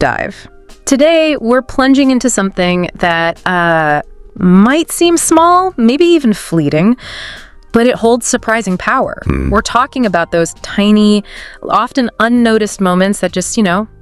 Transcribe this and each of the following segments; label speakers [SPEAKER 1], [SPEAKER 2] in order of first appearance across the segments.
[SPEAKER 1] dive. Today, we're plunging into something that might seem small, maybe even fleeting, but it holds surprising power. We're talking about those tiny, often unnoticed moments that just,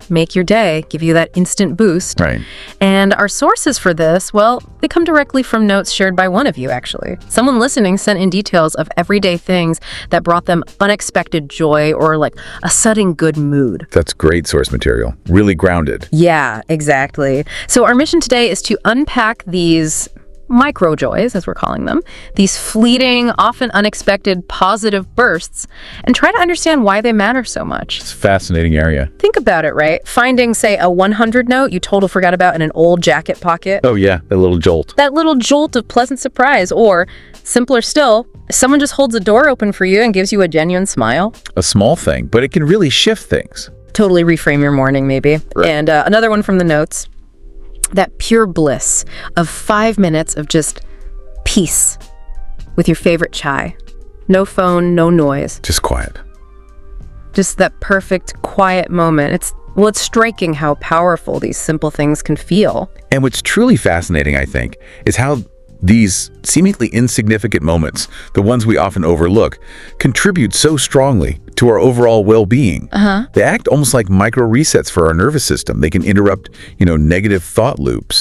[SPEAKER 1] make your day, give you that instant boost.
[SPEAKER 2] Right.
[SPEAKER 1] And our sources for this, well, they come directly from notes shared by one of you, actually. Someone listening sent in details of everyday things that brought them unexpected joy or like a sudden good mood.
[SPEAKER 2] That's great source material. Really grounded.
[SPEAKER 1] Yeah, exactly. So our mission today is to unpack these micro joys, as we're calling them, these fleeting, often unexpected positive bursts, and try to understand why they matter so much.
[SPEAKER 2] It's a fascinating area.
[SPEAKER 1] Think about it, right? Finding, say, a 100 note you totally forgot about in an old jacket pocket.
[SPEAKER 2] Oh yeah, that little jolt.
[SPEAKER 1] That little jolt of pleasant surprise, or simpler still, someone just holds a door open for you and gives you a genuine smile.
[SPEAKER 2] A small thing, but it can really shift things.
[SPEAKER 1] Totally reframe your morning, maybe.
[SPEAKER 2] Right.
[SPEAKER 1] And another one from the notes. That pure bliss of 5 minutes of just peace with your favorite chai. No phone, no noise.
[SPEAKER 2] Just quiet.
[SPEAKER 1] Just that perfect, quiet moment. It's striking how powerful these simple things can feel.
[SPEAKER 2] And what's truly fascinating, I think, is how these seemingly insignificant moments, the ones we often overlook, contribute so strongly to our overall well-being. They act almost like micro resets for our nervous system. They can interrupt, negative thought loops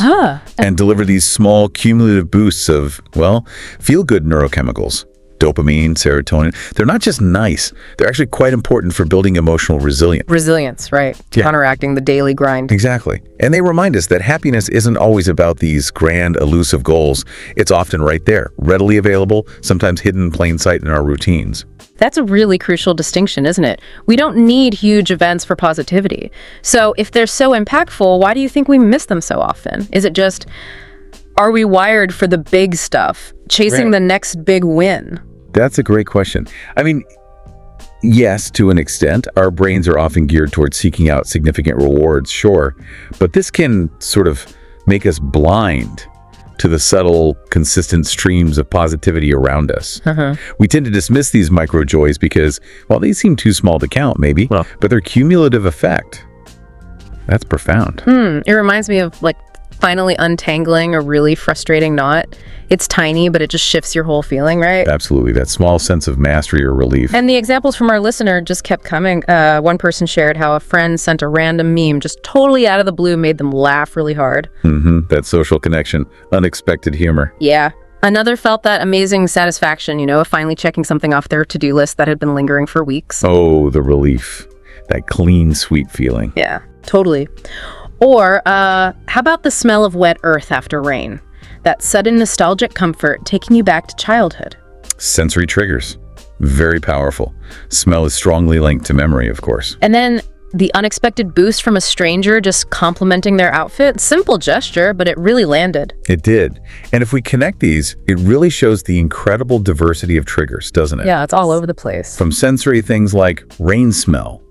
[SPEAKER 2] and deliver these small cumulative boosts of, feel-good neurochemicals. Dopamine, serotonin. They're not just nice. They're actually quite important for building emotional resilience.
[SPEAKER 1] Resilience, right.
[SPEAKER 2] Yeah.
[SPEAKER 1] Counteracting the daily grind.
[SPEAKER 2] Exactly. And they remind us that happiness isn't always about these grand, elusive goals. It's often right there, readily available, sometimes hidden in plain sight in our routines.
[SPEAKER 1] That's a really crucial distinction, isn't it? We don't need huge events for positivity. So if they're so impactful, why do you think we miss them so often? Is it just, are we wired for the big stuff, chasing the next big win?
[SPEAKER 2] That's a great question. I mean, yes, to an extent, our brains are often geared towards seeking out significant rewards, sure, but this can sort of make us blind to the subtle, consistent streams of positivity around us. We tend to dismiss these micro joys because, they seem too small to count, maybe, but their cumulative effect, that's profound.
[SPEAKER 1] It reminds me of finally untangling a really frustrating knot. It's tiny, but it just shifts your whole feeling, right?
[SPEAKER 2] Absolutely. That small sense of mastery or relief.
[SPEAKER 1] And the examples from our listener just kept coming. One person shared how a friend sent a random meme just totally out of the blue, made them laugh really hard.
[SPEAKER 2] That social connection, unexpected humor.
[SPEAKER 1] Yeah. Another felt that amazing satisfaction, of finally checking something off their to-do list that had been lingering for weeks.
[SPEAKER 2] Oh, the relief. That clean, sweet feeling.
[SPEAKER 1] Yeah, totally. Or how about the smell of wet earth after rain? That sudden nostalgic comfort taking you back to childhood.
[SPEAKER 2] Sensory triggers. Very powerful. Smell is strongly linked to memory, of course.
[SPEAKER 1] And then the unexpected boost from a stranger just complimenting their outfit. Simple gesture, but it really landed.
[SPEAKER 2] It did. And if we connect these, it really shows the incredible diversity of triggers, doesn't it?
[SPEAKER 1] Yeah, it's all over the place.
[SPEAKER 2] From sensory things like rain smell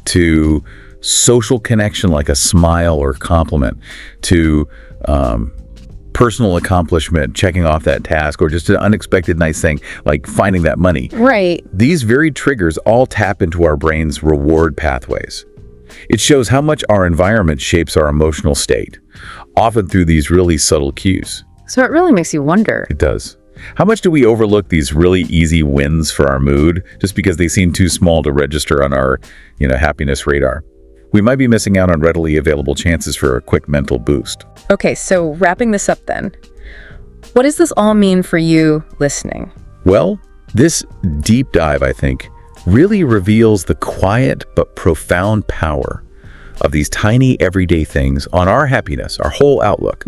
[SPEAKER 2] to social connection like a smile or compliment to personal accomplishment, checking off that task, or just an unexpected nice thing like finding that money.
[SPEAKER 1] Right.
[SPEAKER 2] These very triggers all tap into our brain's reward pathways. It shows how much our environment shapes our emotional state, often through these really subtle cues.
[SPEAKER 1] So it really makes you wonder.
[SPEAKER 2] It does. How much do we overlook these really easy wins for our mood just because they seem too small to register on our, happiness radar? We might be missing out on readily available chances for a quick mental boost.
[SPEAKER 1] Okay, so wrapping this up then. What does this all mean for you listening?
[SPEAKER 2] Well, this deep dive, I think, really reveals the quiet but profound power of these tiny everyday things on our happiness, our whole outlook.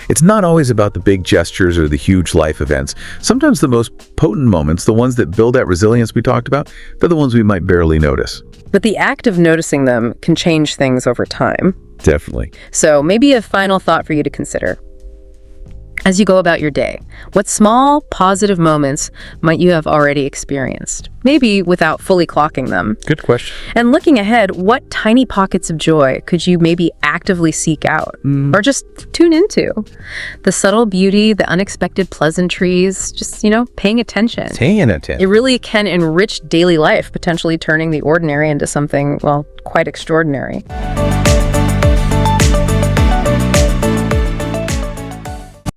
[SPEAKER 2] It's not always about the big gestures or the huge life events. Sometimes the most potent moments, the ones that build that resilience we talked about, they're the ones we might barely notice.
[SPEAKER 1] But the act of noticing them can change things over time.
[SPEAKER 2] Definitely.
[SPEAKER 1] So maybe a final thought for you to consider. As you go about your day, what small positive moments might you have already experienced? Maybe without fully clocking them.
[SPEAKER 2] Good question.
[SPEAKER 1] And looking ahead, what tiny pockets of joy could you maybe actively seek out or just tune into? The subtle beauty, the unexpected pleasantries, just, paying attention. It really can enrich daily life, potentially turning the ordinary into something, quite extraordinary.